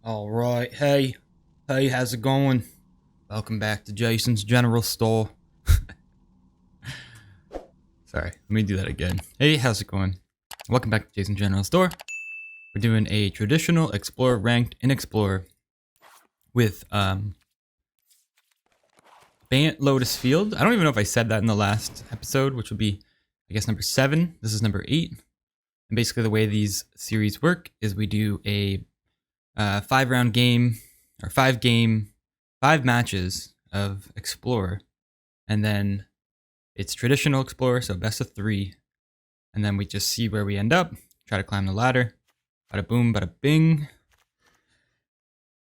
Alright, hey, how's it going? Welcome back to Jason's General Store. Sorry, let me do that again. Hey, how's it going? Welcome back to Jason's General Store. We're doing a traditional Explorer ranked in Explorer with Bant Lotus Field. I don't even know if I said that in the last episode, which would be, I guess, number 7. This is number 8. And basically the way these series work is we do a 5-round game, or 5 matches of Explorer, and then it's traditional Explorer, so best of 3, and then we just see where we end up, try to climb the ladder, bada boom, bada bing.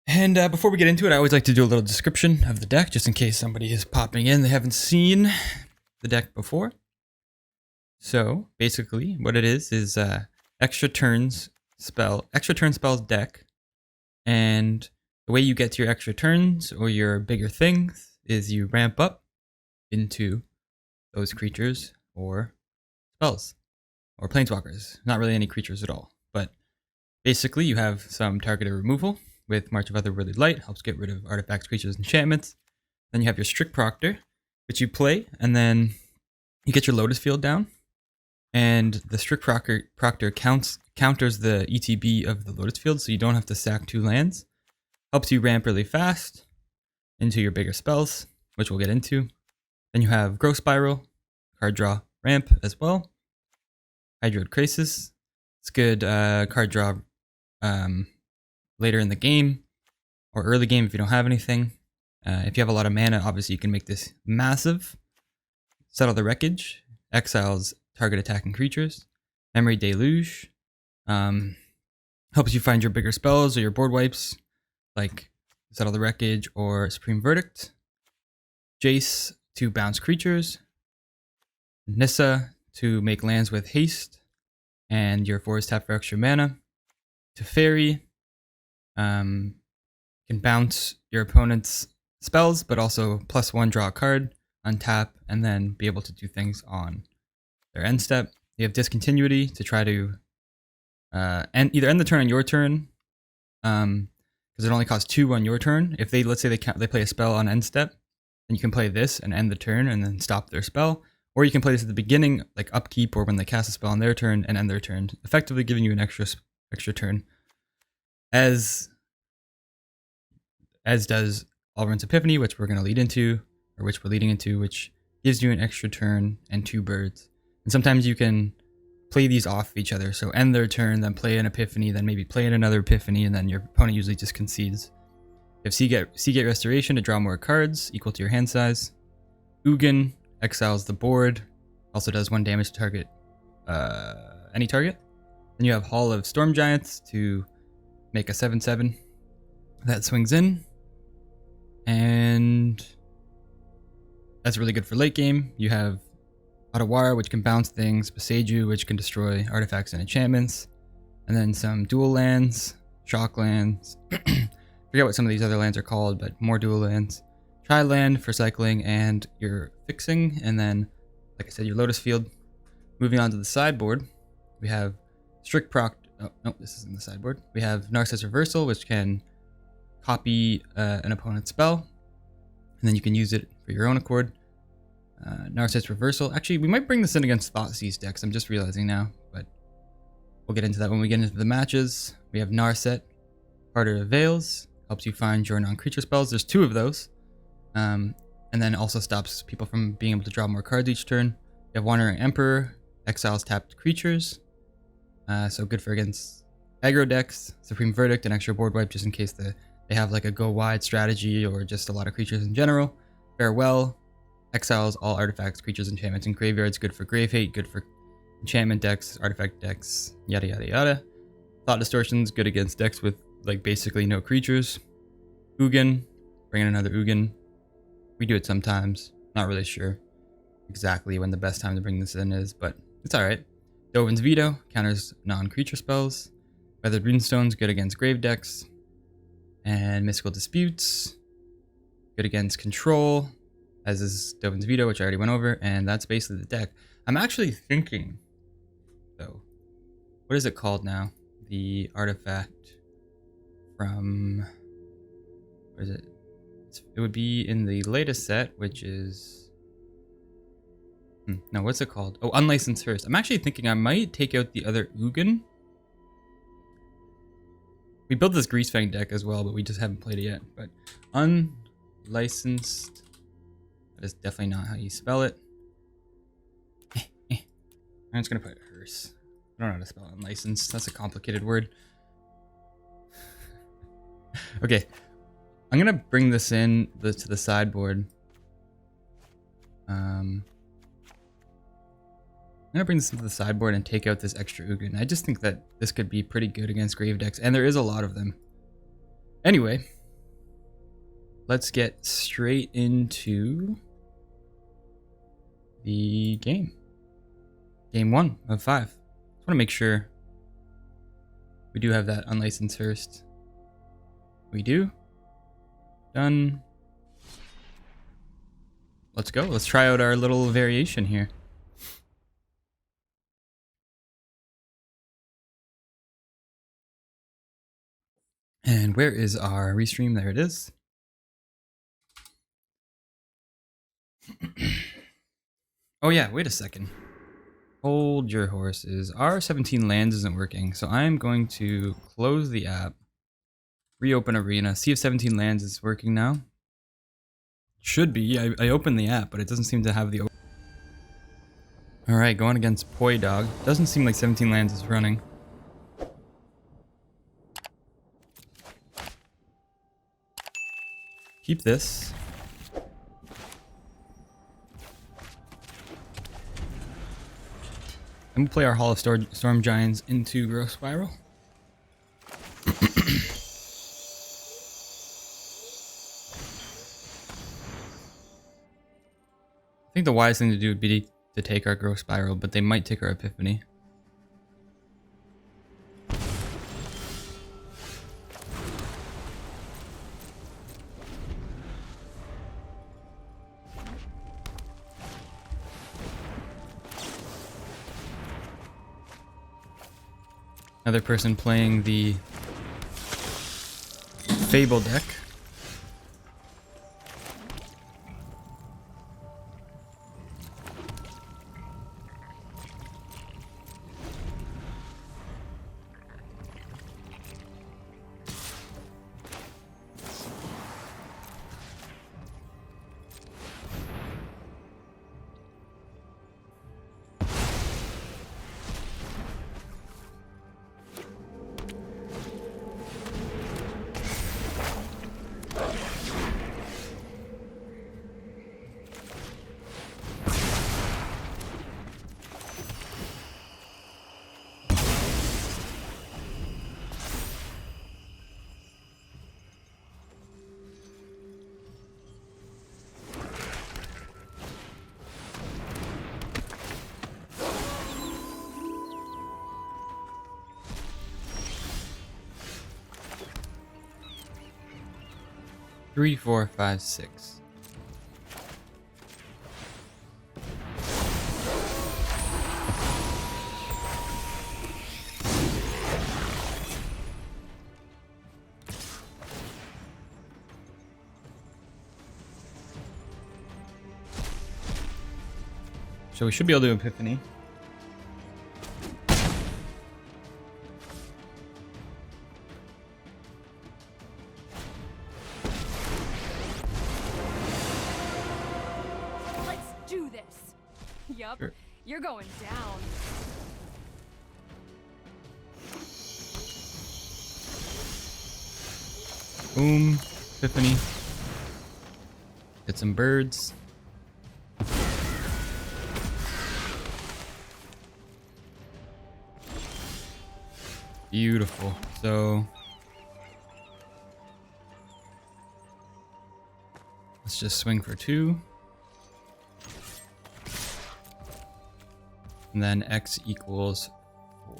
And before we get into it, I always like to do a little description of the deck, just in case somebody is popping in, they haven't seen the deck before. So basically what it is extra turn spells deck. And the way you get to your extra turns or your bigger things is you ramp up into those creatures or spells or planeswalkers. Not really any creatures at all, but basically you have some targeted removal with March of Otherworldly Light, helps get rid of artifacts, creatures, enchantments. Then you have your Strict Proctor, which you play, and then you get your Lotus Field down. And the Strict Proctor counters the ETB of the Lotus Field, so you don't have to sack 2 lands. Helps you ramp really fast into your bigger spells, which we'll get into. Then you have Growth Spiral, card draw, ramp as well. Hydroid Krasis, it's good card draw later in the game, or early game if you don't have anything. If you have a lot of mana, obviously you can make this massive. Settle the Wreckage, exiles target attacking creatures. Memory Deluge, helps you find your bigger spells or your board wipes, like Settle the Wreckage or Supreme Verdict. Jace to bounce creatures. Nissa to make lands with haste, and your 4 is tap for extra mana. Teferi can bounce your opponent's spells, but also +1 draw a card, untap, and then be able to do things on their end step. You have Discontinuity to try to either end the turn on your turn, because it only costs 2 on your turn. If let's say they play a spell on end step, then you can play this and end the turn and then stop their spell. Or you can play this at the beginning, like upkeep, or when they cast a spell on their turn and end their turn, effectively giving you an extra turn. As does Alrund's Epiphany, which we're leading into, which gives you an extra turn and 2 birds. And sometimes you can play these off each other, so end their turn, then play an Epiphany, then maybe play another Epiphany, and then your opponent usually just concedes. You have Seagate Restoration to draw more cards, equal to your hand size. Ugin exiles the board, also does 1 damage to target any target. Then you have Hall of Storm Giants to make a 7/7 that swings in, and that's really good for late game. You have Otawara, which can bounce things, Beseiju, which can destroy artifacts and enchantments, and then some dual lands, shock lands. Forget what some of these other lands are called, but more dual lands. Tri-land for cycling and your fixing, and then, like I said, your Lotus Field. Moving on to the sideboard, we have Strict Proctor. Oh, no, this isn't the sideboard. We have Narcissus Reversal, which can copy an opponent's spell, and then you can use it for your own accord. Narcissus Reversal. Actually, we might bring this in against Thoughtseize decks, I'm just realizing now, but we'll get into that when we get into the matches. We have Narset, Harder of Veils, helps you find your non-creature spells. There's 2 of those. And then also stops people from being able to draw more cards each turn. You have Wandering Emperor, exiles tapped creatures. So good for against aggro decks. Supreme Verdict, an extra board wipe just in case they have like a go wide strategy or just a lot of creatures in general. Farewell, exiles all artifacts, creatures, enchantments, and graveyards. Good for Grave Hate, good for enchantment decks, artifact decks, yada yada yada. Thought Distortion's good against decks with like basically no creatures. Ugin, bring in another Ugin. We do it sometimes, not really sure exactly when the best time to bring this in is, but it's alright. Dovin's Veto counters non-creature spells. Weathered Runestone's good against grave decks. And Mystical Disputes, good against control, as is Dovin's Veto, which I already went over, and that's basically the deck. I'm actually thinking, though, what is it called now? The artifact from, what is it? It would be in the latest set, which is, no, what's it called? Oh, Unlicensed First. I'm actually thinking I might take out the other Ugin. We built this Greasefang deck as well, but we just haven't played it yet. But Unlicensed, that is definitely not how you spell it. I'm just gonna put hearse. I don't know how to spell unlicensed. That's a complicated word. Okay, I'm gonna bring this in to the sideboard. I'm gonna bring this into the sideboard and take out this extra Ugin. I just think that this could be pretty good against grave decks, and there is a lot of them. Anyway, let's get straight into the game. Game 1 of 5. Just want to make sure we do have that unlicensed first. We do. Done. Let's go. Let's try out our little variation here. And where is our restream? There it is. Oh yeah, wait a second. Hold your horses. Our 17 lands isn't working, so I'm going to close the app, reopen Arena, see if 17 lands is working now. Should be. I opened the app, but it doesn't seem to have the... Alright, going against Poi Dog. Doesn't seem like 17 lands is running. Keep this. And we'll play our Hall of Storm Giants into Growth Spiral. I think the wise thing to do would be to take our Growth Spiral, but they might take our Epiphany. Another person playing the Fable deck. Three, 4, 5, 6. So we should be able to do Epiphany. Yup, sure. You're going down. Boom, Epiphany. Get some birds. Beautiful. So let's just swing for 2. And then X equals 4.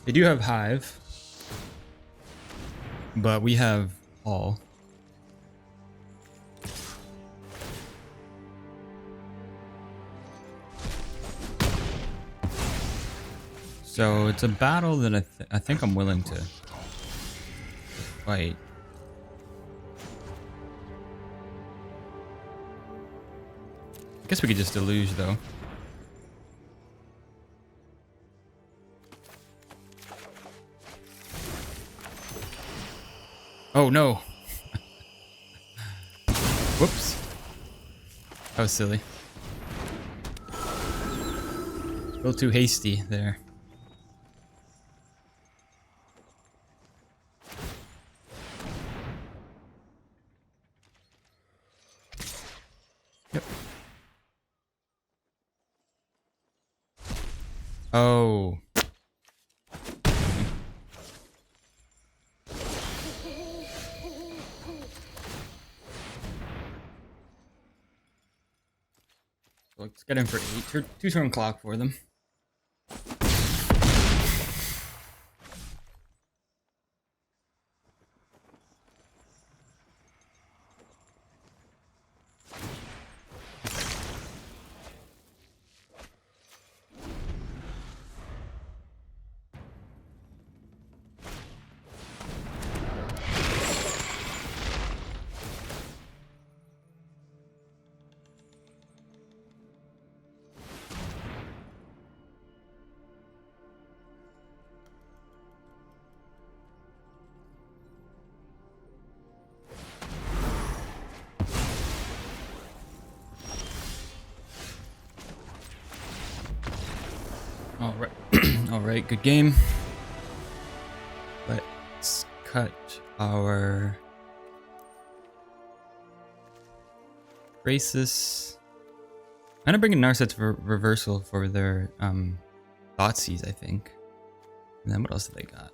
They do have Hive, but we have all. So it's a battle that I think I'm willing to fight. I guess we could just deluge though. Oh no. Whoops. That was silly. A little too hasty there. Yep. Oh. Let's get in for 8. Two-turn clock for them. All right. All right, good game. Let's cut our Races. I'm gonna bring in Narset's reversal for their Thoughtseize, I think. And then what else do they got?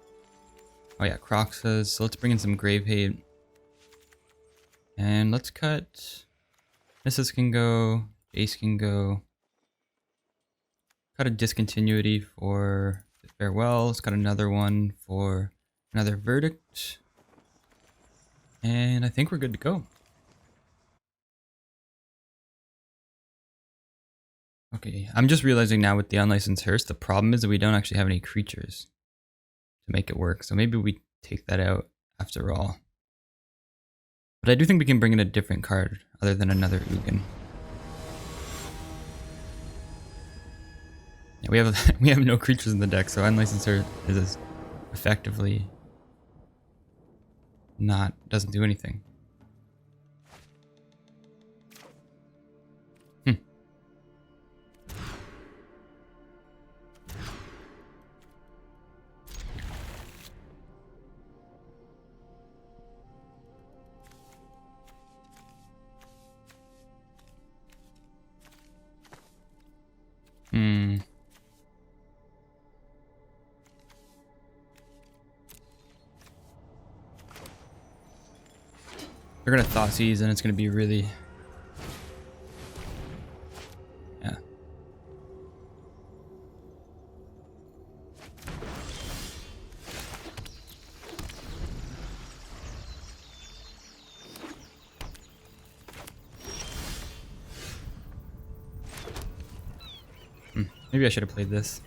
Oh yeah, Croxas. So let's bring in some Grave Hate. And let's cut. Mrs. can go. Ace can go. Cut a Discontinuity for Farewell. Let's cut another one for another Verdict. And I think we're good to go. Okay, I'm just realizing now with the Unlicensed Hearse, the problem is that we don't actually have any creatures to make it work. So maybe we take that out after all. But I do think we can bring in a different card other than another Ugin. Yeah, we have no creatures in the deck, so Unlicensed Hearse is effectively doesn't do anything. They're gonna Thoughtseize and it's gonna be really... Yeah. Maybe I should have played this.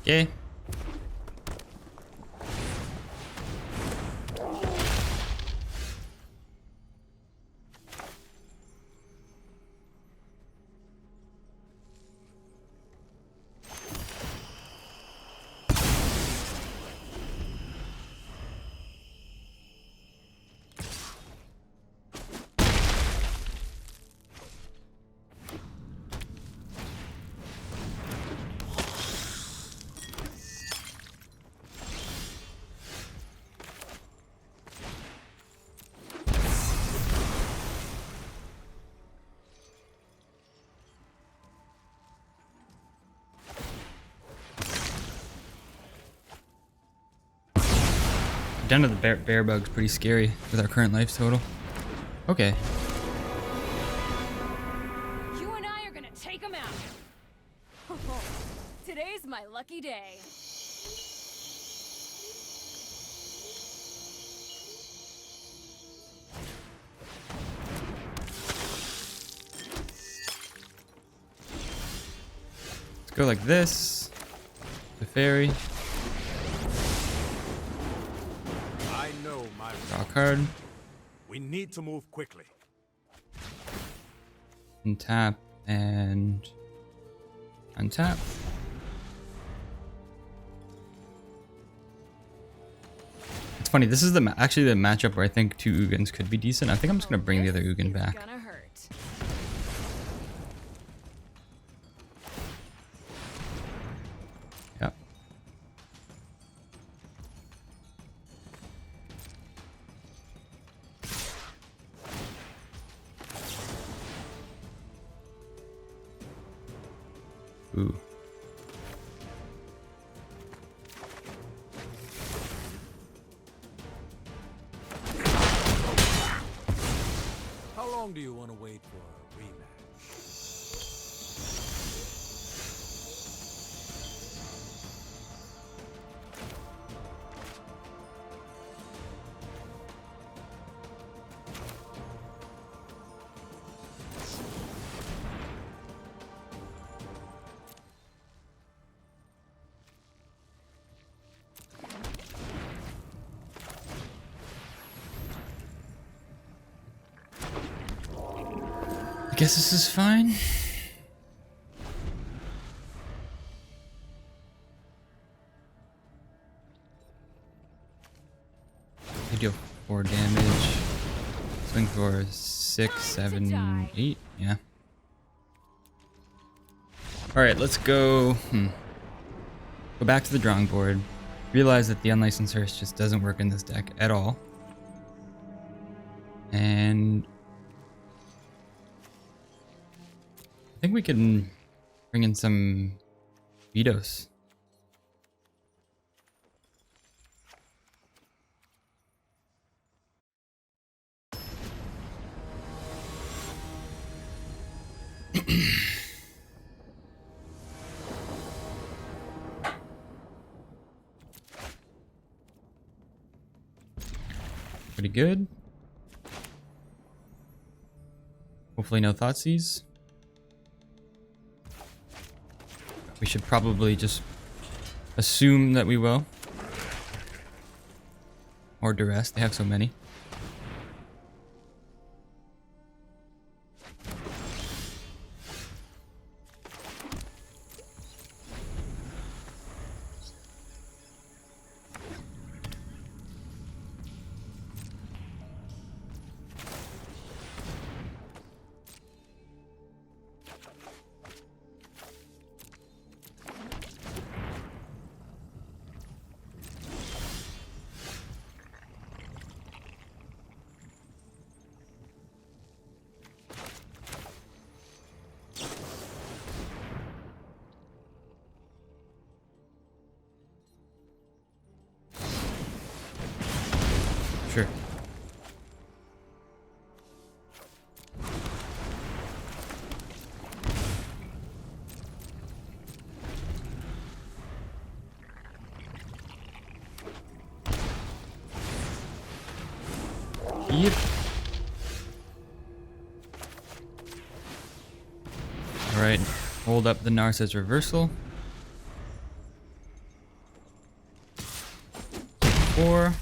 Okay. Down to the bear bug's pretty scary with our current life total. Okay. my lucky day. Let's go like this. The fairy. I know my. Draw a card. We need to move quickly. And tap and untap. It's funny. This is the actually the matchup where I think 2 Ugins could be decent. I think I'm just gonna bring the other Ugin back. Gonna hurt. Yep. Ooh. How long do you want to wait for a rematch? I guess this is fine. You deal 4 damage. Swing for 6, 7, 8. Yeah. Alright, let's go. Go back to the drawing board. Realize that the Unlicensed Hearse just doesn't work in this deck at all. And I think we can bring in some vetoes. Pretty good. Hopefully no Thoughtseize. We should probably just assume that we will. Or Duress, they have so many. Sure. Yep. Alright, hold up the Narcissus reversal. 4.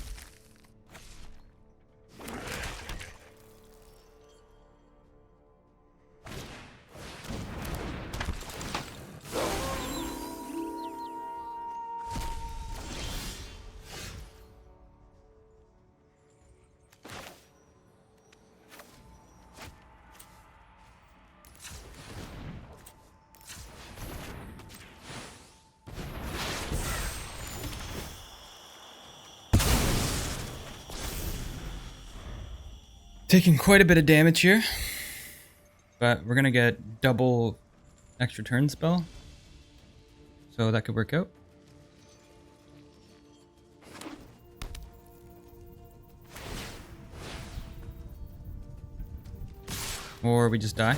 Taking quite a bit of damage here, but we're gonna get double extra turn spell, so that could work out. Or we just die.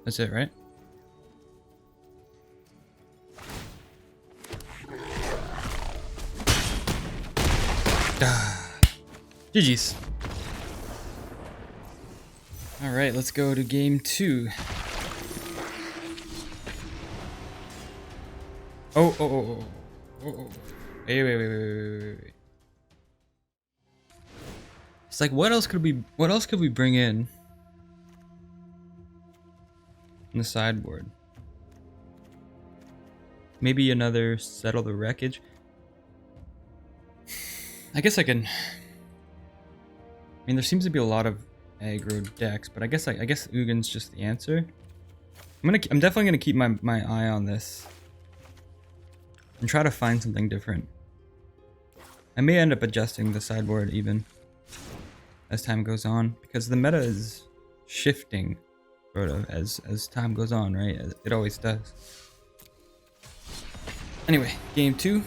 That's it, right? GG's. All right, let's go to game 2. Oh. Wait. It's like, what else could we bring in the sideboard? Maybe another Settle the Wreckage. I guess I can. I mean, there seems to be a lot of aggro decks, but I guess Ugin's just the answer. I'm definitely gonna keep my eye on this and try to find something different. I may end up adjusting the sideboard even as time goes on, because the meta is shifting sort of as time goes on, right? It always does. Anyway, game 2.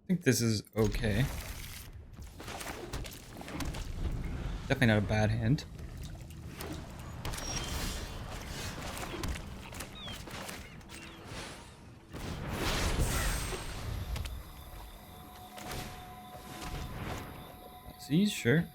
I think this is okay. Definitely not a bad hand. See, sure.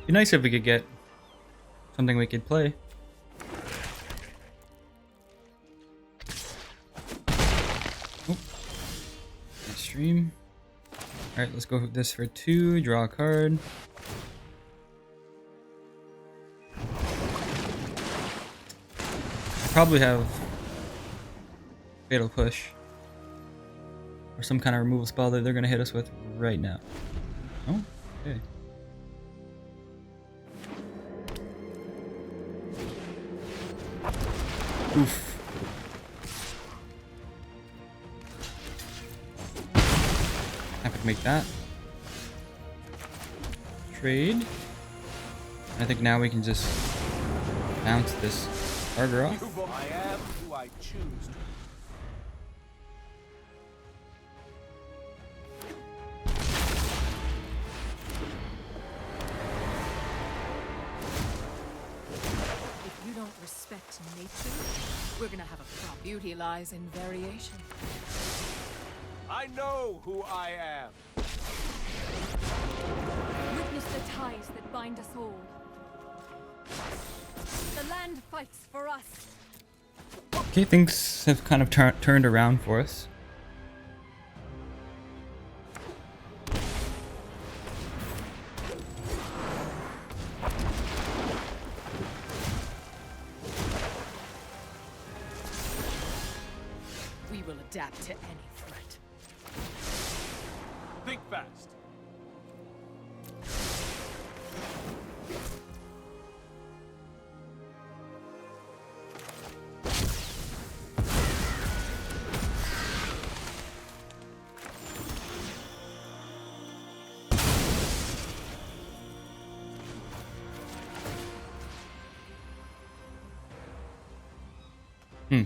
Be nice if we could get something we could play. Oh, stream. All right, let's go with this for 2. Draw a card. Probably have Fatal Push or some kind of removal spell that they're gonna hit us with right now. Oh, okay. Oof. Happy to make that. Trade. I think now we can just bounce this Harder off. I am who I choose to. If you don't respect nature, we're gonna have a problem. Beauty lies in variation. I know who I am. Witness the ties that bind us all. The land fights for us. Okay, things have kind of turned around for us. We will adapt to any threat. Think fast.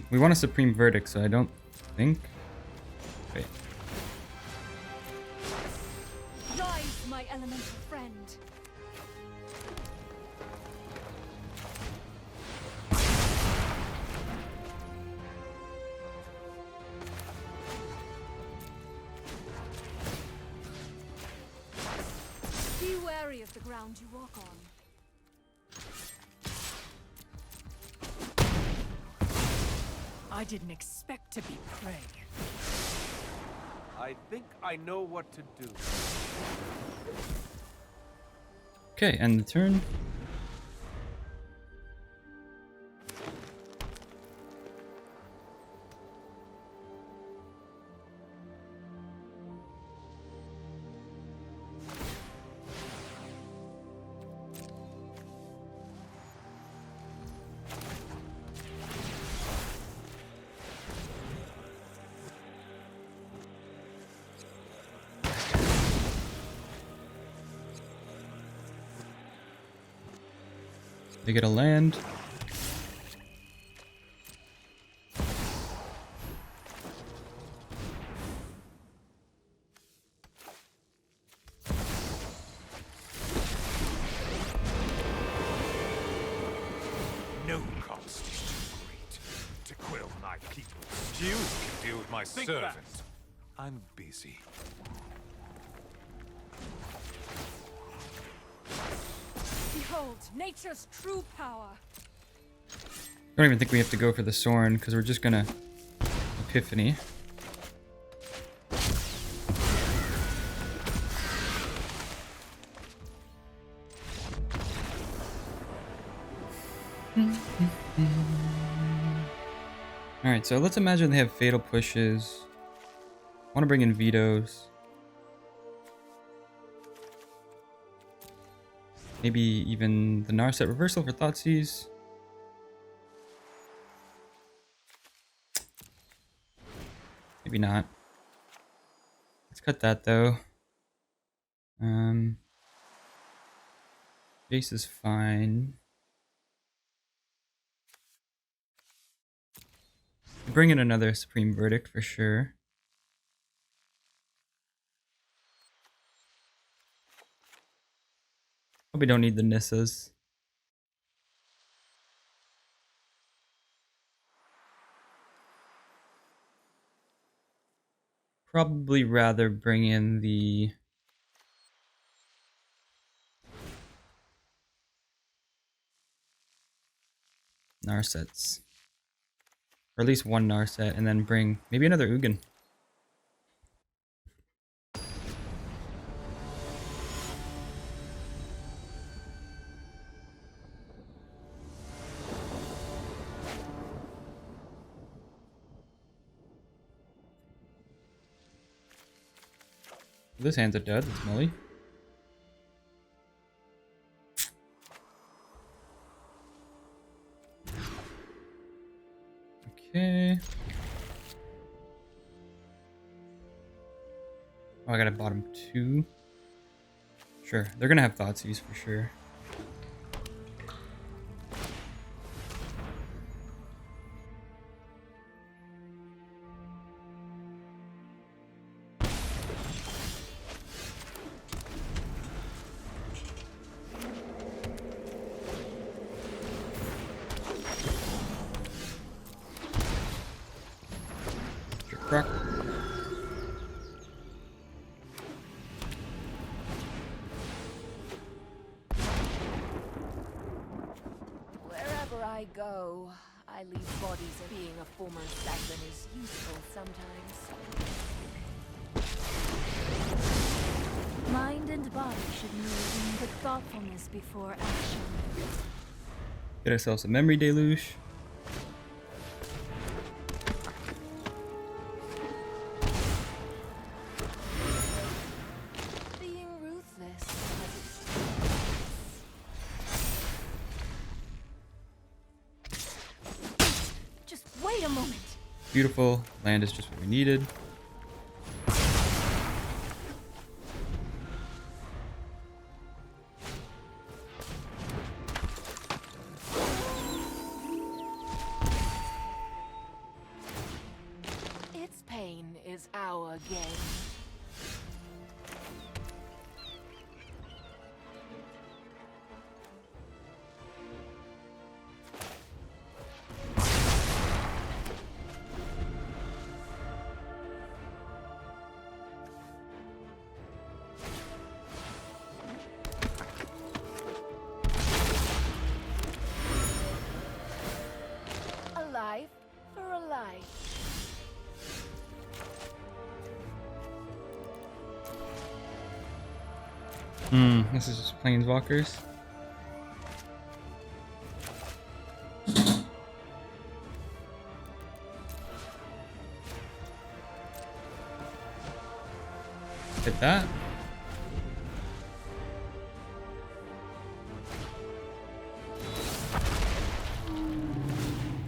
We want a Supreme Verdict, so I don't think... Wait. Rise, my elemental friend. Be wary of the ground you walk on. I didn't expect to be prey. I think I know what to do. Okay, end the turn. They get a land. No cost is too great to quell my people. You can deal with my servant. fast. I'm busy. Behold, nature's true power. I don't even think we have to go for the Soren because we're just gonna Epiphany. Alright, so let's imagine they have fatal pushes. I want to bring in vetoes. Maybe even the Narset reversal for Thoughtseize. Maybe not. Let's cut that though. Jace is fine. Bring in another Supreme Verdict for sure. Probably don't need the Nissas. Probably rather bring in the Narsets. Or at least one Narset, and then bring maybe another Ugin. This hand's a dud, that's Molly. Okay. Oh, I got a bottom two. Sure, they're gonna have Thoughtseize for sure. Croc. Wherever I go, I leave bodies. Being a former assassin is useful sometimes. Mind and body should move with thoughtfulness before action. Get ourselves a memory deluge. Being ruthless has its Just wait a moment. Beautiful. Land is just what we needed. its pain is our gain. A life for a life. This is just Planeswalkers. Hit that.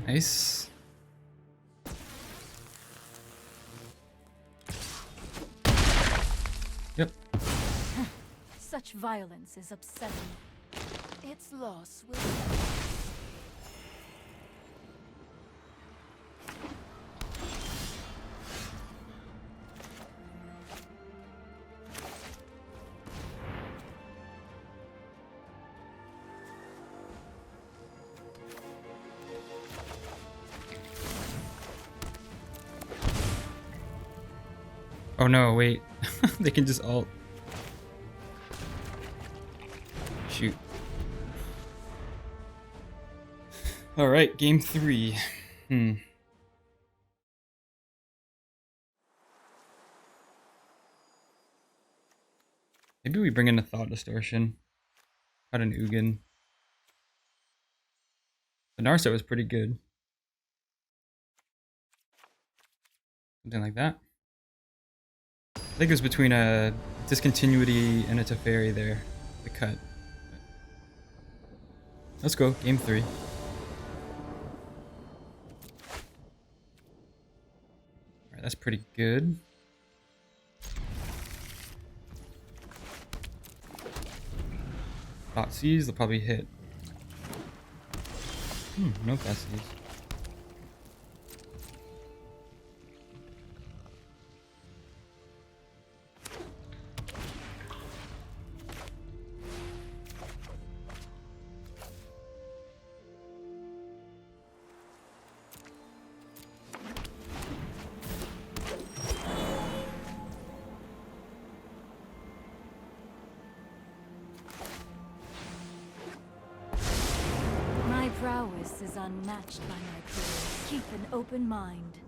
Nice. Yep. Such violence is upsetting. Its loss will Oh no, wait. They can just alt. Shoot. Alright, game 3. Maybe we bring in a Thought Distortion. Got an Ugin. The Narset was pretty good. Something like that. I think it was between a Discontinuity and a Teferi there. The cut. Let's go, game 3. Alright, that's pretty good. Thought Seize, they'll probably hit. No Thought Seize. My prowess is unmatched by my peers. Keep an open mind.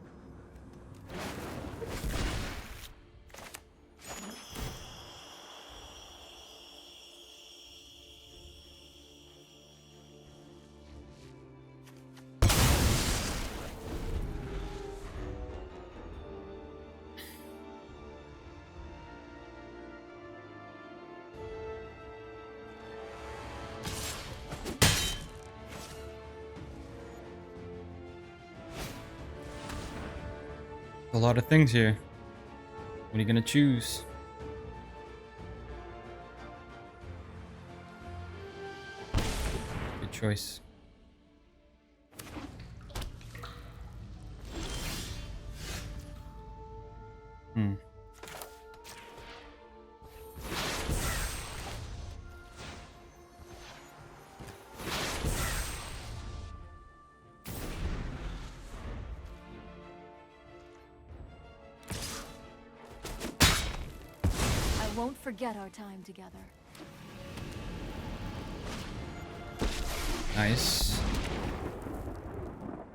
A lot of things here. What are you gonna choose? Good choice. I won't forget our time together. Nice.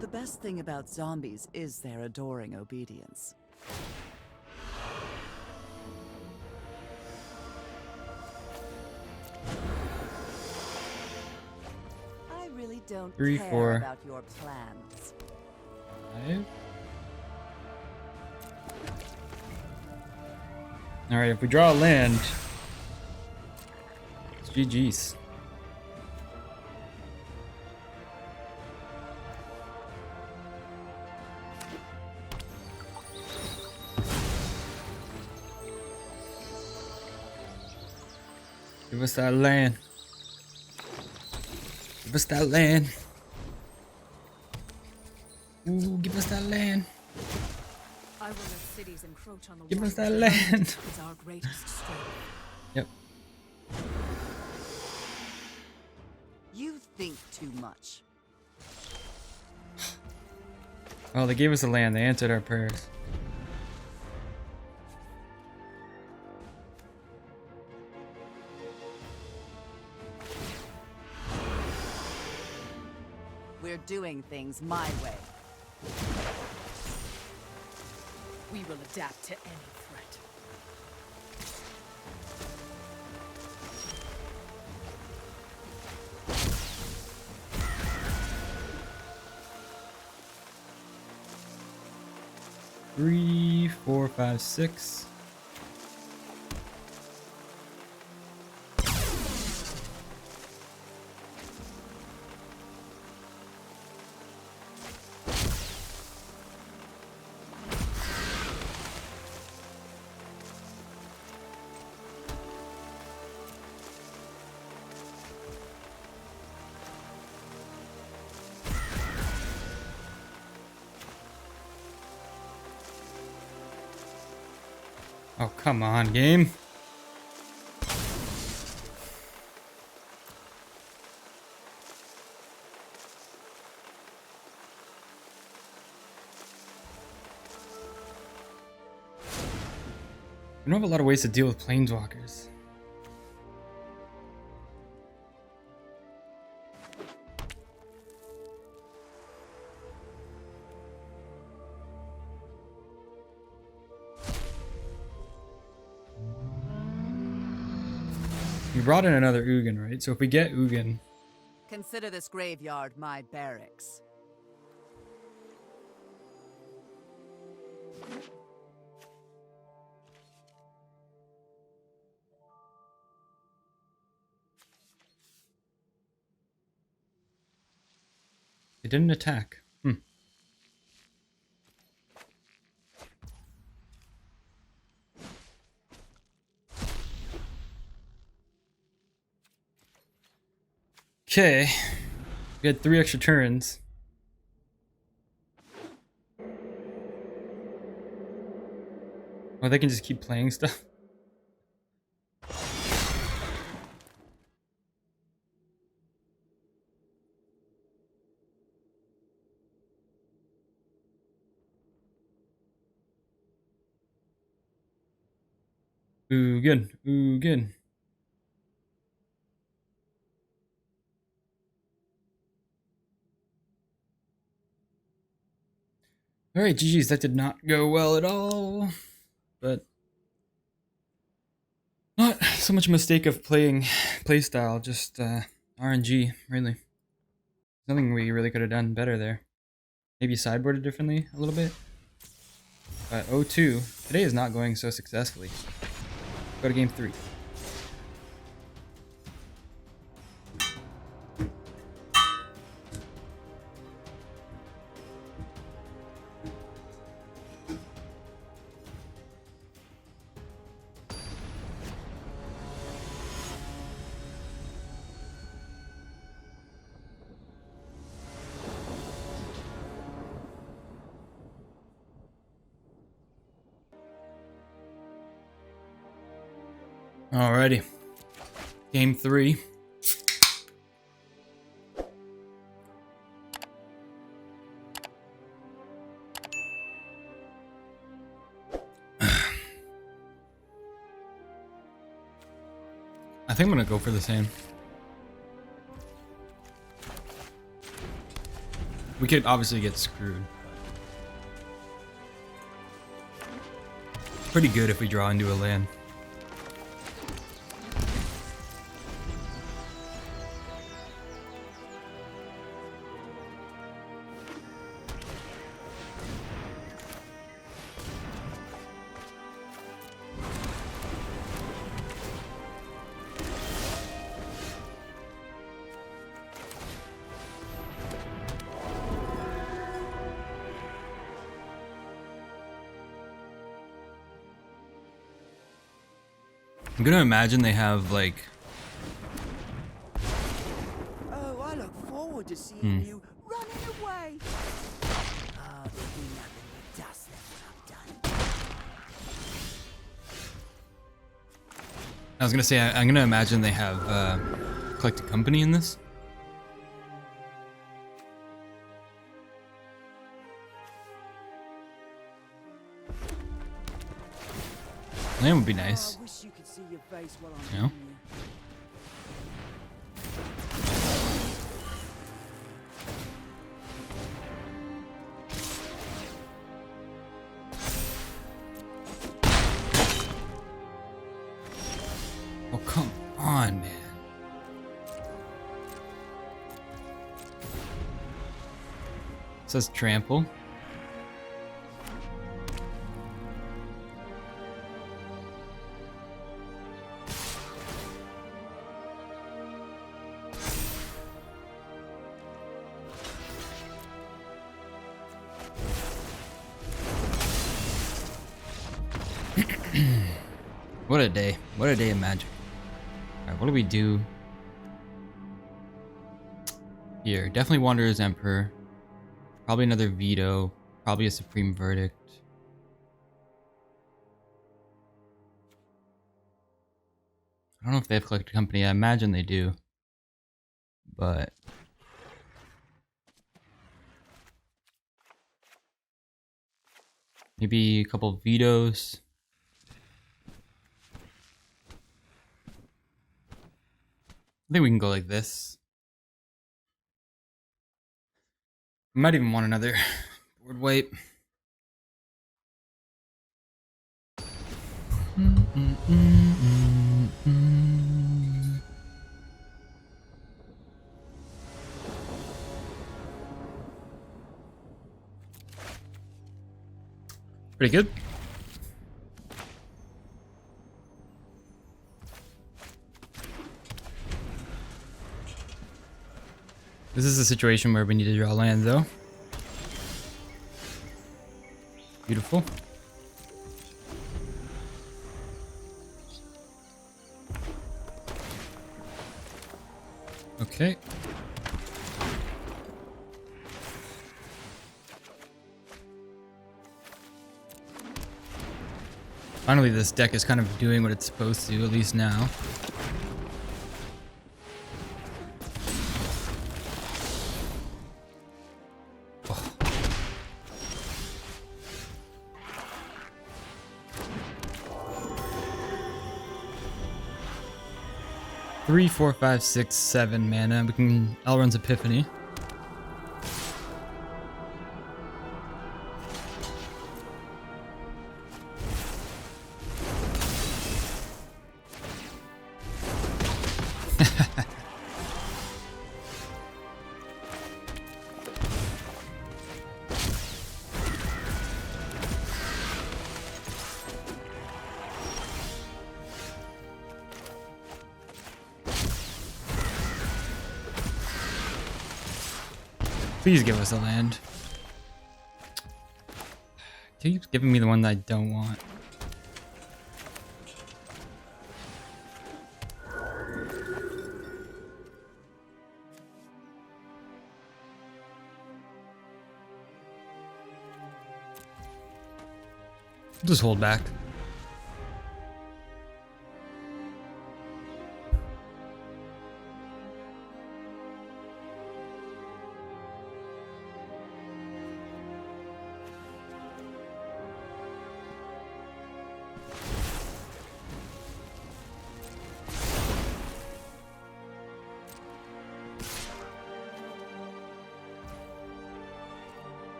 The best thing about zombies is their adoring obedience. I really don't 3, care 4. about your plans. 5. Alright, if we draw a land, it's GG's. Give us that land. Give us that land. Ooh, give us that land. I will let cities encroach on the Give us wild. that land. It's our greatest strength. Yep. You think too much. Well, they gave us a land. They answered our prayers. We're doing things my way. We will adapt to any threat. Three, 4, 5, 6. Oh, come on, game. We don't have a lot of ways to deal with planeswalkers. We brought in another Ugin, right? So if we get Ugin, Consider this graveyard my barracks. they didn't attack. Okay, we had 3 extra turns. Oh, they can just keep playing stuff. Ugin, Ugin. Alright, GG's, that did not go well at all. But not so much a mistake of playstyle, just RNG, really. Nothing we really could have done better there. Maybe sideboarded differently a little bit. But 0-2, today is not going so successfully. Go to game 3. Alrighty. Game 3. I think I'm gonna go for the same. We could obviously get screwed. It's pretty good if we draw into a land. I'm gonna imagine they have like Oh, I look forward to seeing you running away. Oh, there'll be nothing but dust left when I'm done. I was gonna say I'm gonna imagine they have collected company in this. Land would be nice. I wish you could see your face while You I'm know? hitting Oh, come on, man. It says trample. What a day. What a day of magic. Alright, what do we do here? Definitely Wanderer's Emperor. Probably another veto. Probably a Supreme Verdict. I don't know if they have collected company. I imagine they do. But maybe a couple vetoes. think we can go like this. We might even want another board wipe. Pretty good. This is a situation where we need to draw land, though. Beautiful. Okay. Finally, this deck is kind of doing what it's supposed to, at least now. Oh. 3, 4, 5, 6, 7 mana. We can Elrond's Epiphany. Please give us a land. Keeps giving me the one that I don't want. Just hold back.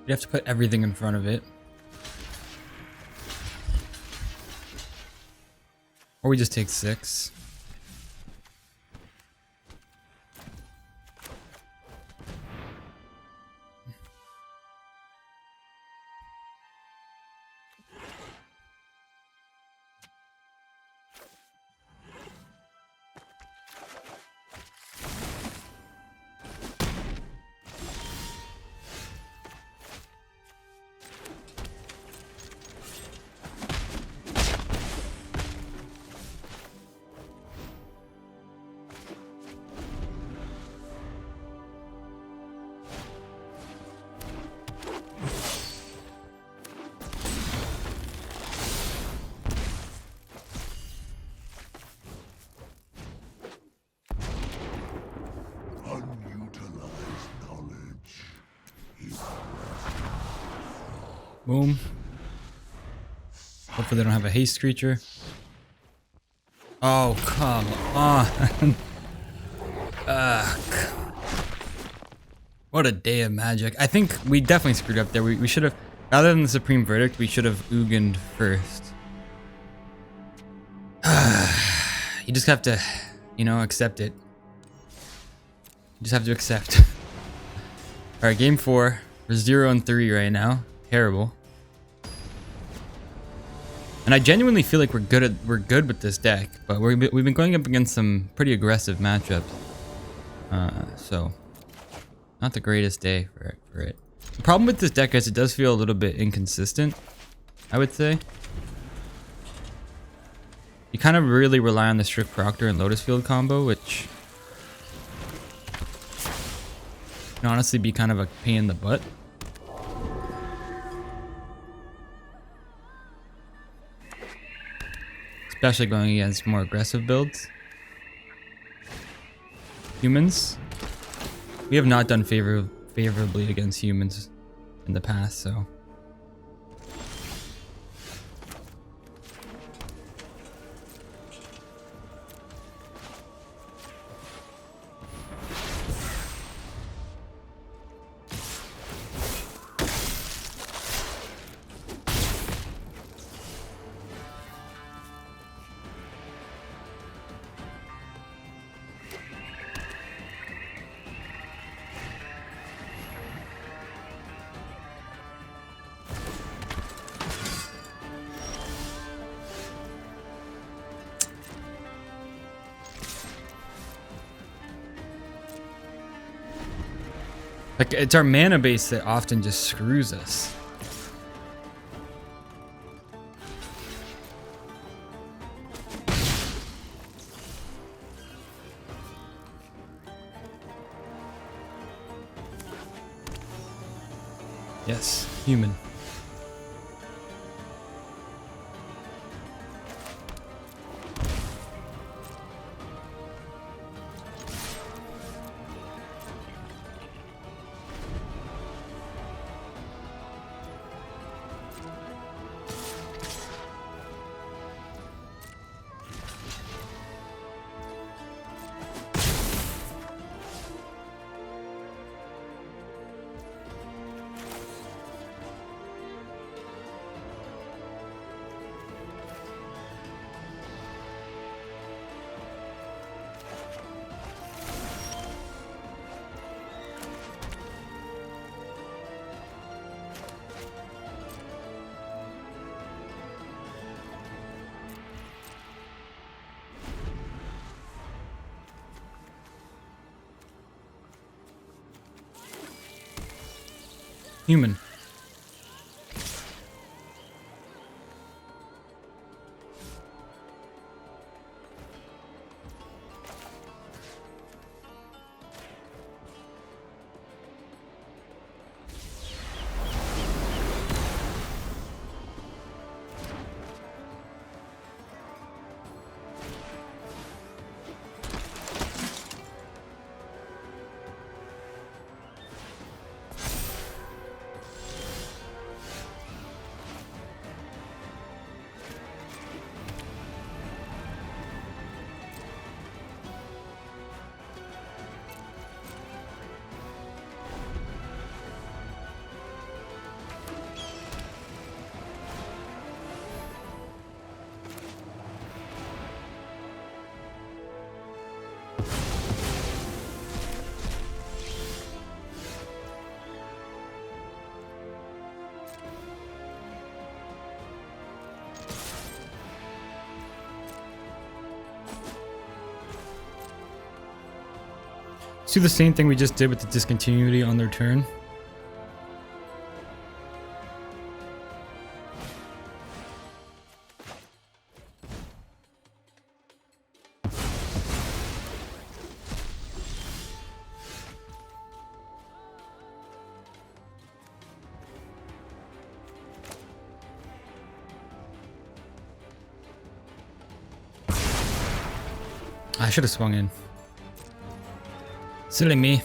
You have to put everything in front of it. Or we just take 6. Boom. Hopefully they don't have a haste creature. Oh, come on. Ugh. What a day of magic. I think we definitely screwed up there. We should have, rather than the Supreme Verdict, we should have Ugin'd first. You just have to, you know, accept it. You just have to accept. Alright, game 4. We're 0-3 right now. Terrible. And I genuinely feel like we're good with this deck, but we've been going up against some pretty aggressive matchups. So not the greatest day for it. The problem with this deck is it does feel a little bit inconsistent, I would say. You kind of really rely on the Strict Proctor and Lotus Field combo, which can honestly be kind of a pain in the butt. Especially going against more aggressive builds. Humans. We have not done favorably against humans in the past, so. Like, it's our mana base that often just screws us. Yes, human. Human. Let's do the same thing we just did with the discontinuity on their turn. I should have swung in. Silly me.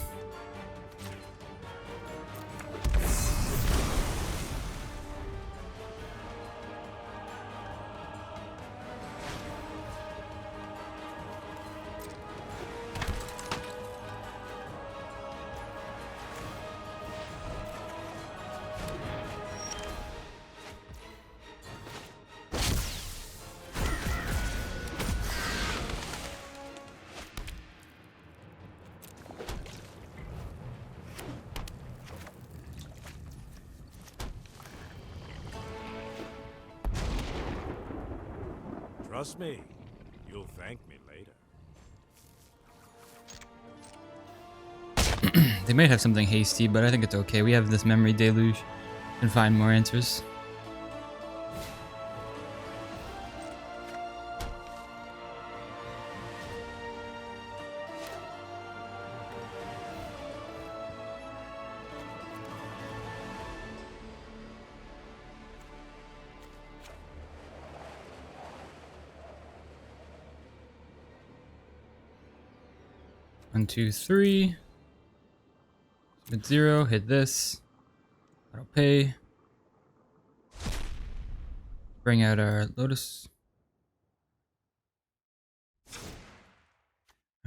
Trust me, you'll thank me later. They might have something hasty, but I think it's okay. We have this memory deluge and find more answers. One, two, three. Hit 0, hit this. Auto pay. Bring out our Lotus.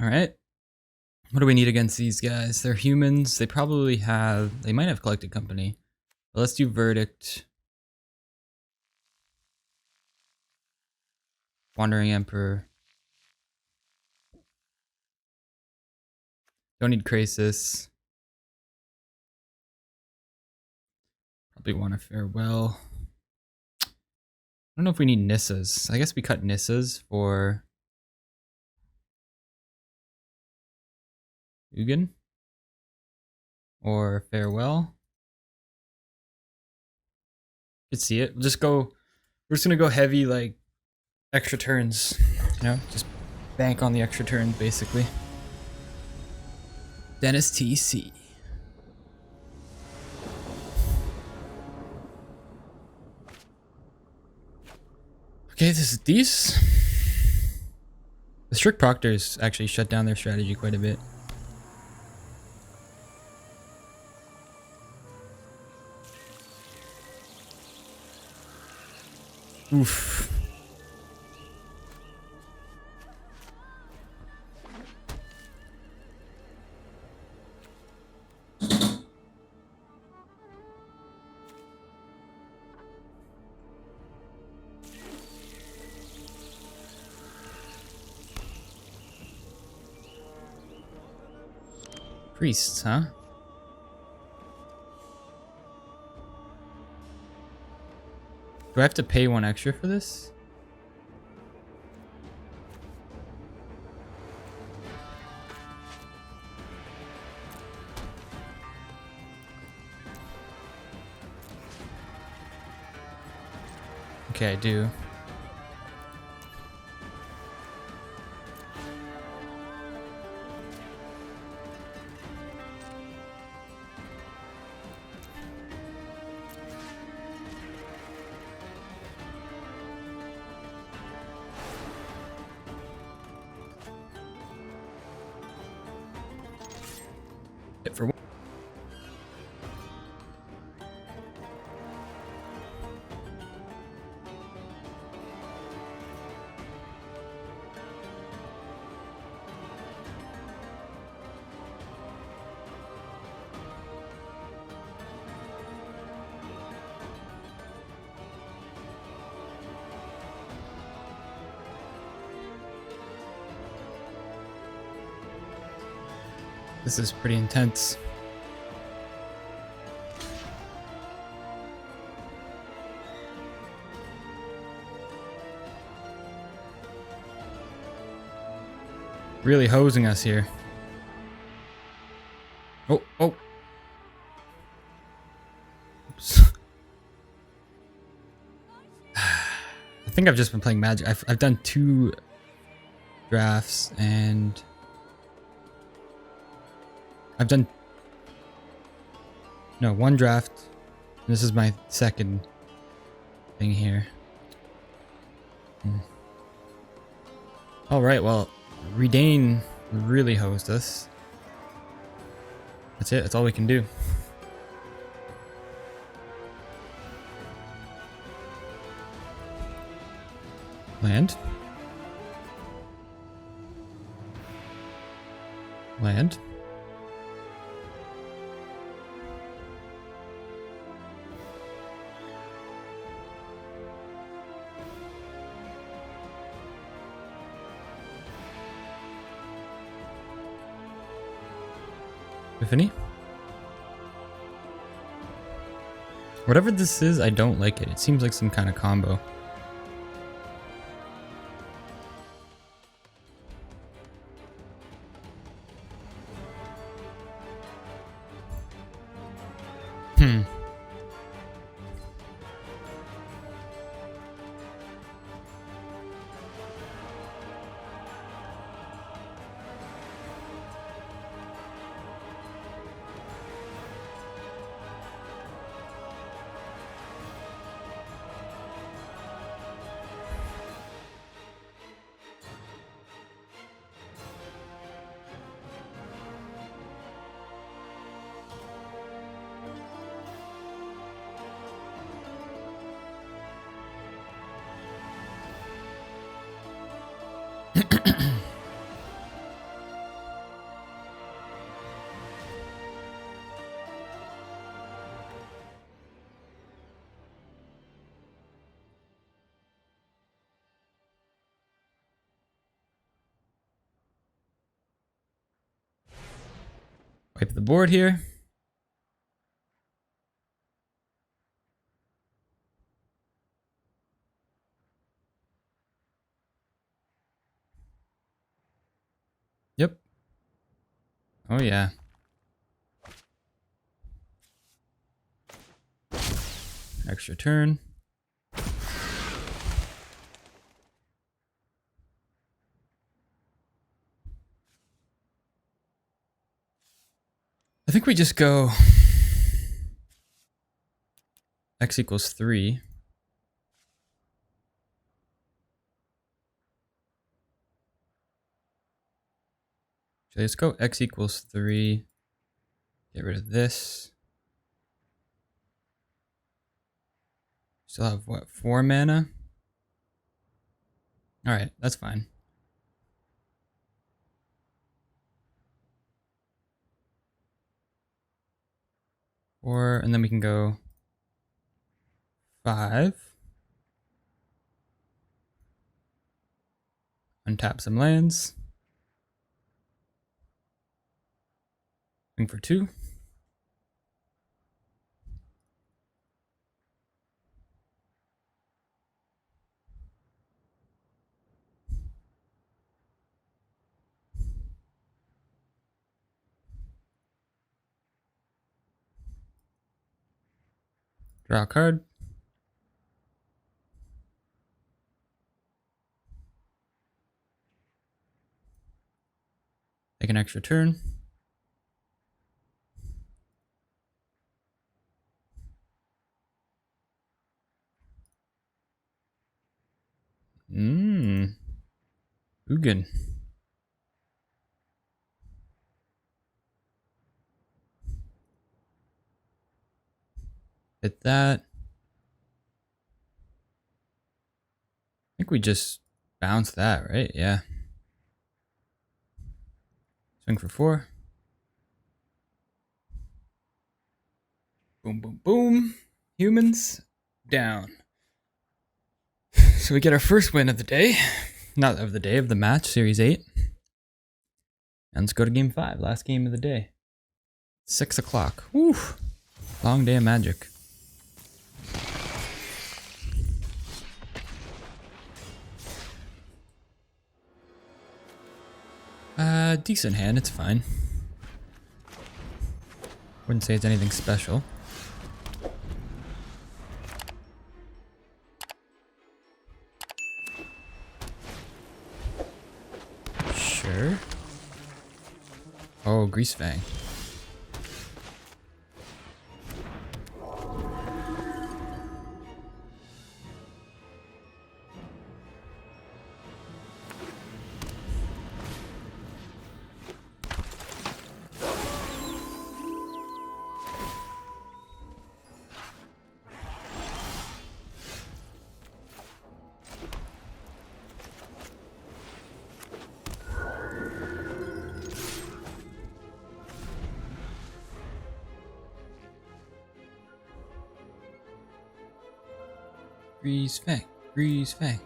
Alright. What do we need against these guys? They're humans. They might have collected company. But let's do verdict. Wandering Emperor. Don't need Krasis. Probably want a farewell. I don't know if we need Nissas. I guess we cut Nissas for Ugin or farewell. You could see it. We're just gonna go heavy, like extra turns. You know, just bank on the extra turns basically. Dennis TC. Okay, this is these. The strict proctors actually shut down their strategy quite a bit. Oof. Priests, huh? Do I have to pay 1 extra for this? Okay, I do. Hit for 1. This is pretty intense. Really hosing us here. Oh. Oops. I think I've just been playing Magic. I've done 2 drafts and I've done 1 draft. This is my 2nd thing here. All right, well, Redane really hosed us. That's it. That's all we can do. Land. Land. Epiphany? Whatever this is, I don't like it. It seems like some kind of combo. Wipe the board here. Yep. Oh yeah. Extra turn. I think we just go x equals 3. So let's go x equals 3. Get rid of this. Still have what, 4 mana? Alright, that's fine. Four, and then we can go 5. Untap some lands. Swing for 2. Draw a card. Take an extra turn. Ugin. Hit that. I think we just bounce that, right? Yeah. Swing for 4. Boom, boom, boom. Humans down. So we get our first win of the day. Not of the day, of the match, Series 8. And let's go to Game 5, last game of the day. 6 o'clock. Woo! Long day of Magic. Decent hand, it's fine. Wouldn't say it's anything special. Sure. Oh, Grease Fang. Grease Fang. Grease Fang.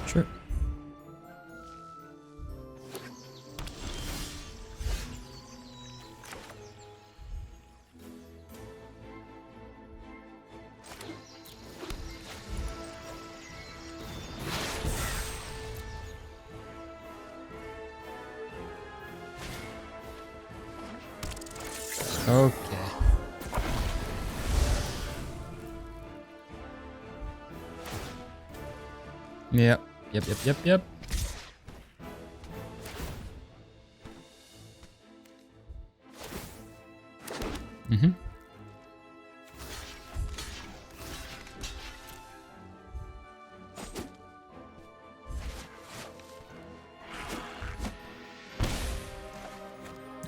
Sure. Okay. Yep. Yep.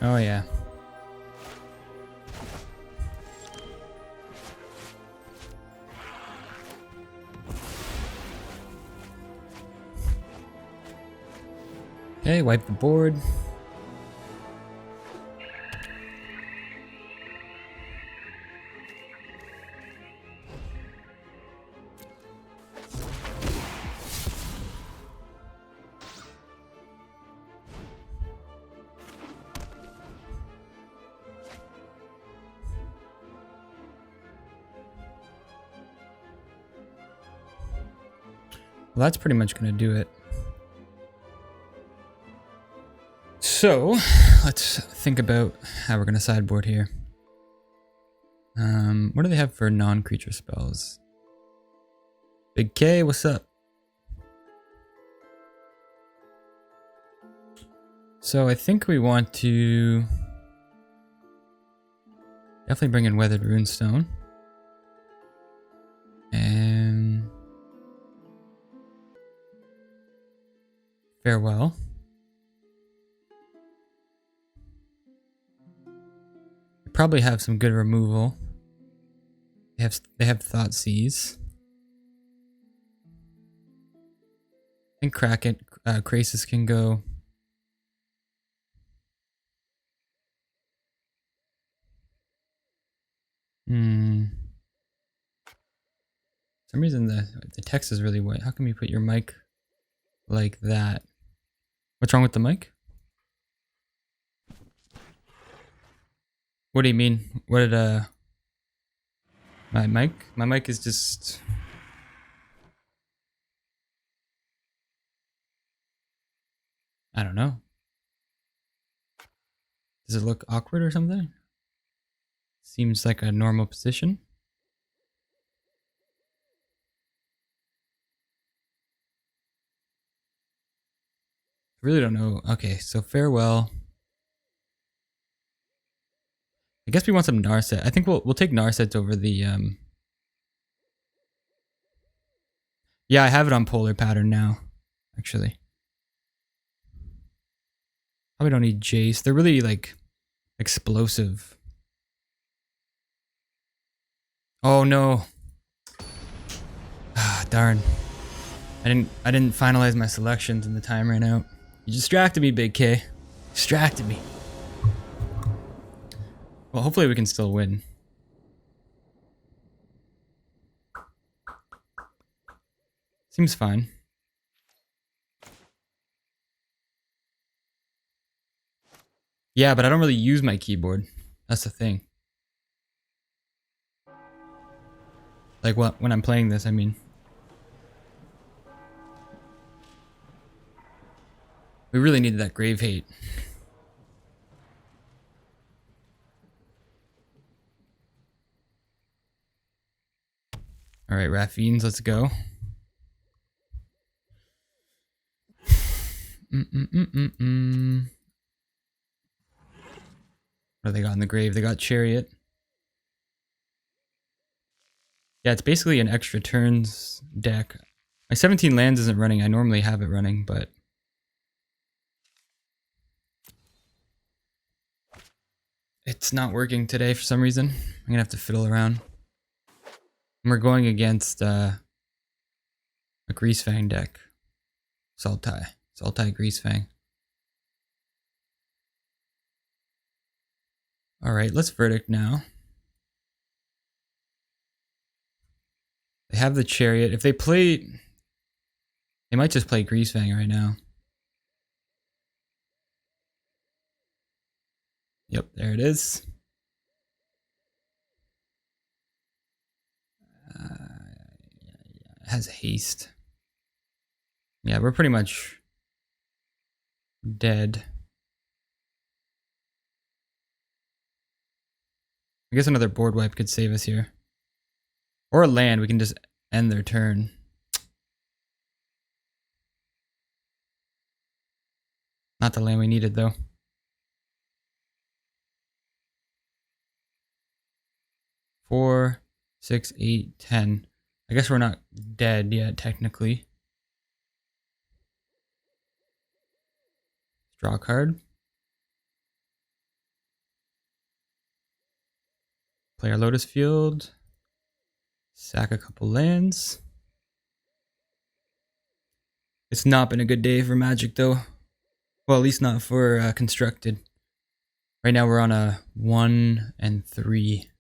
Oh yeah. Okay, wipe the board. Well, that's pretty much going to do it. So, let's think about how we're going to sideboard here. What do they have for non-creature spells? Big K, what's up? So I think we want to definitely bring in Weathered Runestone. And Farewell. They probably have some good removal. They have Thoughtseize. I think Kraken, Krasis can go. For some reason the text is really white. How come you put your mic like that? What's wrong with the mic? What do you mean? What did my mic? My mic is just I don't know. Does it look awkward or something? Seems like a normal position. Really don't know. Okay, so Farewell. I guess we want some Narset. I think we'll take Narsets over the Yeah, I have it on Polar Pattern now, actually. Probably don't need Jace. They're really like explosive. Oh no. Ah, darn. I didn't finalize my selections and the time ran out. You distracted me, Big K. Distracted me. Well, hopefully we can still win. Seems fine. Yeah, but I don't really use my keyboard. That's the thing. Like what? When I'm playing this, I mean. We really needed that Grave Hate. Alright, Raffines, let's go. What do they got in the grave? They got Chariot. Yeah, it's basically an extra turns deck. My 17 lands isn't running. I normally have it running, but it's not working today for some reason. I'm gonna have to fiddle around. And we're going against a Greasefang deck. Sultai Greasefang. Alright, let's Verdict now. They have the Chariot. If they play... They might just play Greasefang right now. Yep, there it is. It has haste. Yeah, we're pretty much dead. I guess another board wipe could save us here. Or a land, we can just end their turn. Not the land we needed though. 4, 6, 8, 10. I guess we're not dead yet, technically. Draw a card. Play our Lotus Field. Sack a couple lands. It's not been a good day for Magic though. Well, at least not for constructed. Right now we're on a 1 and 3.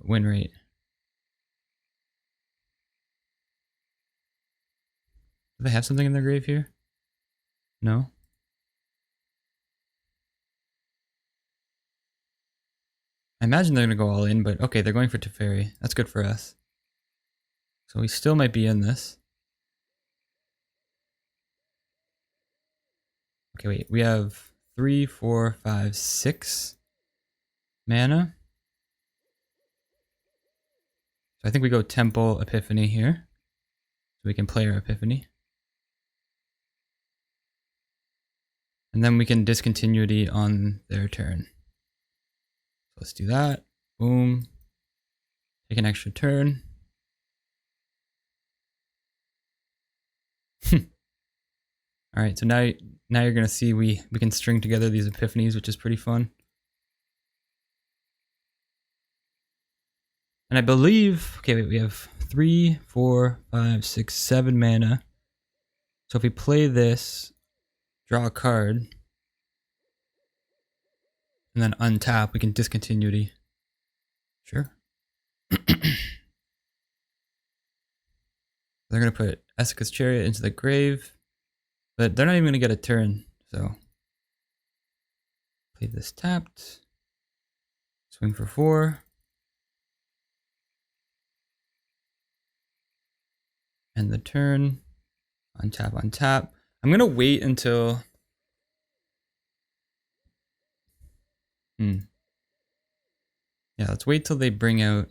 Win rate. Do they have something in their grave here? No? I imagine they're going to go all in, but okay, they're going for Teferi. That's good for us. So we still might be in this. Okay, wait. We have 3, 4, 5, 6 mana. So I think we go Temple Epiphany here. So we can play our Epiphany. And then we can discontinuity on their turn. So let's do that. Boom. Take an extra turn. Alright, so now you're gonna see we can string together these epiphanies, which is pretty fun. And I believe, okay, wait, we have 3, 4, 5, 6, 7 mana. So if we play this, draw a card, and then untap, we can discontinuity. Sure. They're gonna put Essica's Chariot into the grave, but they're not even gonna get a turn, so play this tapped. Swing for 4. End the turn. Untap, untap. I'm gonna wait until yeah, let's wait till they bring out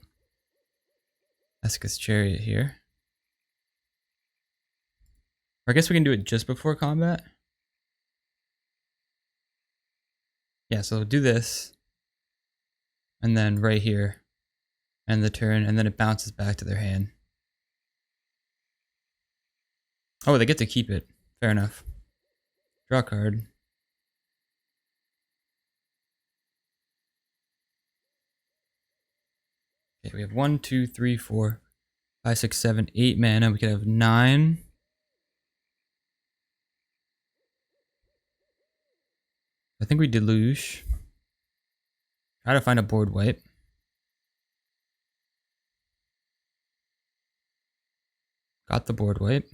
Essica's Chariot here. Or I guess we can do it just before combat. Yeah, so do this. And then right here. End the turn, and then it bounces back to their hand. Oh, they get to keep it. Fair enough. Draw a card. Okay, we have 1, 2, 3, 4, 5, 6, 7, 8 mana. We could have 9. I think we deluge. Try to find a board wipe. Got the board wipe.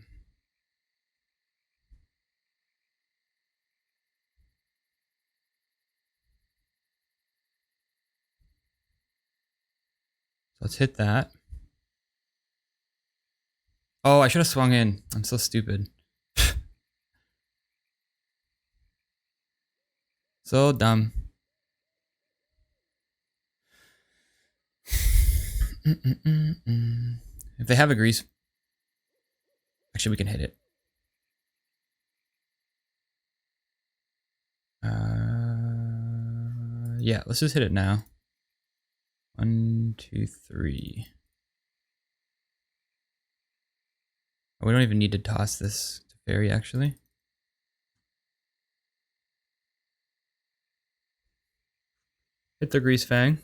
So let's hit that. Oh, I should have swung in. I'm so stupid. So dumb. If they have a grease, actually we can hit it. Yeah, let's just hit it now. 1, 2, 3. Oh, we don't even need to toss this to fairy actually. Hit the grease fang.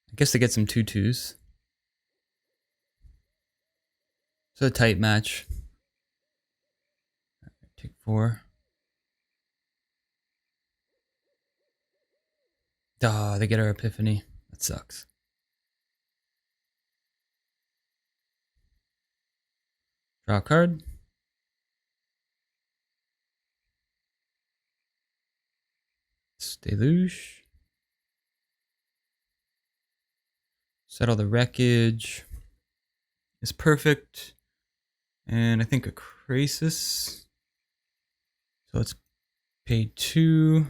I guess they get some 2/2s. It's a tight match. Take 4. Ah, they get our epiphany. That sucks. Draw a card. Deluge. Settle the wreckage. Is perfect. And I think a crisis. So let's pay 2.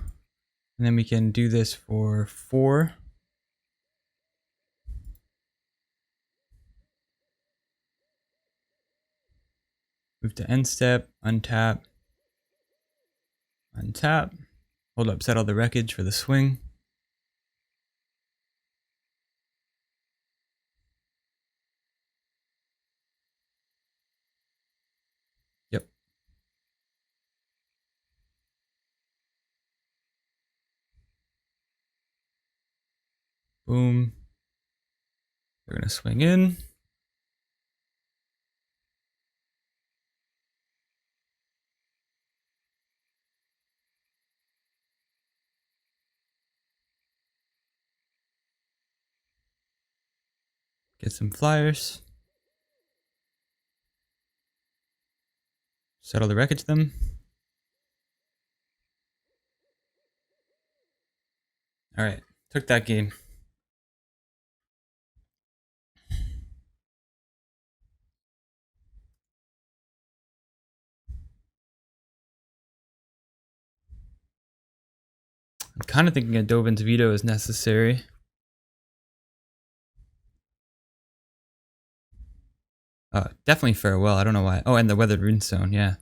And then we can do this for 4. Move to end step, untap, untap. Hold up, settle the wreckage for the swing. Boom. We're gonna swing in. Get some flyers. Settle the wreckage them. Alright, took that game. I'm kind of thinking a Dovin's veto is necessary. Definitely farewell. I don't know why. Oh, and the weathered runestone, yeah.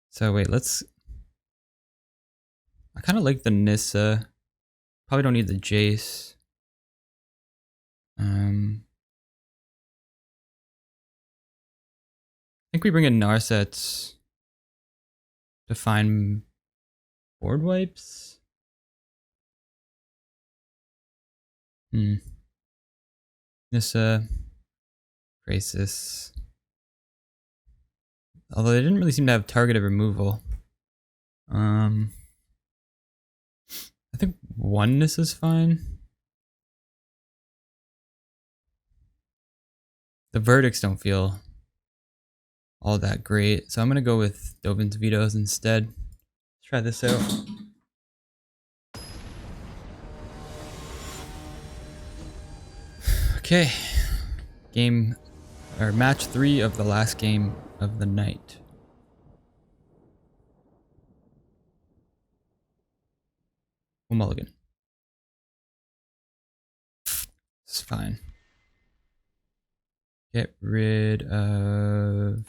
So wait, let's. I kind of like the Nissa. Probably don't need the Jace. I think we bring in Narsets to find board wipes. Nissa, Crisis. Although they didn't really seem to have targeted removal. I think oneness is fine. The verdicts don't feel all that great, so I'm gonna go with Dovin's vetoes instead. Let's try this out. Okay, game or match 3 of the last game of the night. Full mulligan. It's fine. Get rid of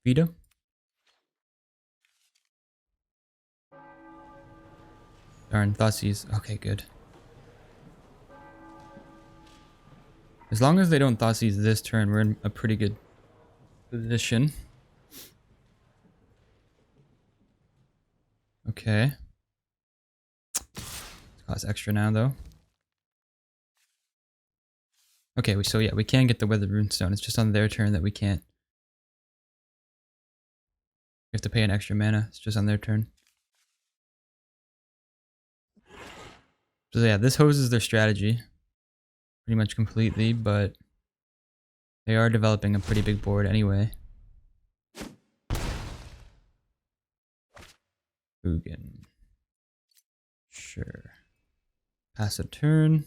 veto. Darn, Thoughtseize. Okay, good. As long as they don't Thoughtseize this turn, we're in a pretty good position. Okay. It's cost extra now, though. Okay, so yeah, we can get the Weathered Runestone. It's just on their turn that we can't. We have to pay an extra mana. It's just on their turn. So yeah, this hoses their strategy pretty much completely, but they are developing a pretty big board anyway. Ugin. Sure. Pass a turn.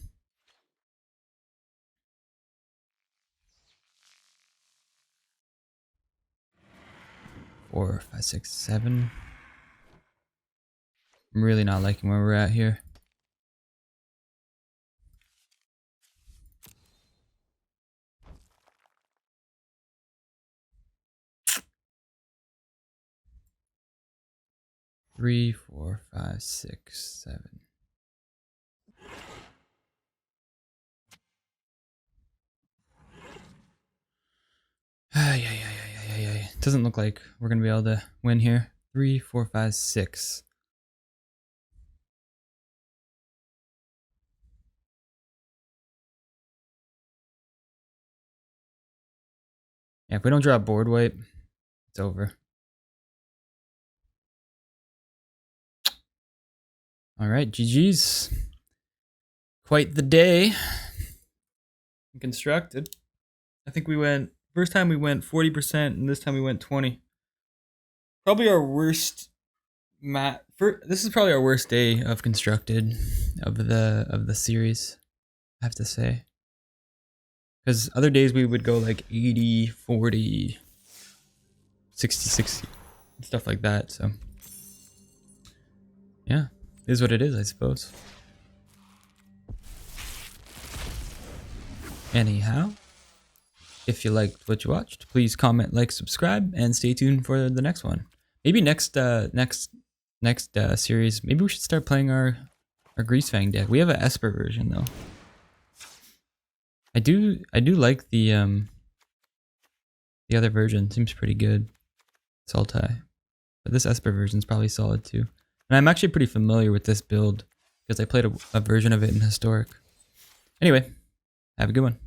Four, five, six, seven. I'm really not liking where we're at here. Three, four, five, six, seven. Doesn't look like we're gonna be able to win here. 3, 4, 5, 6. Yeah, if we don't draw a board wipe, it's over. All right, GG's. Quite the day. Constructed. I think we went, first time we went 40%, and this time we went 20. Probably our worst this is probably our worst day of constructed of the series, I have to say. Because other days we would go like 80, 40, 60, 60, stuff like that. So yeah, it is what it is, I suppose. Anyhow, if you liked what you watched, please comment, like, subscribe, and stay tuned for the next one. Maybe next series, maybe we should start playing our Greasefang deck. We have an Esper version though. I do like the other version. Seems pretty good. Sultai. But this Esper version is probably solid too. And I'm actually pretty familiar with this build because I played a version of it in Historic. Anyway, have a good one.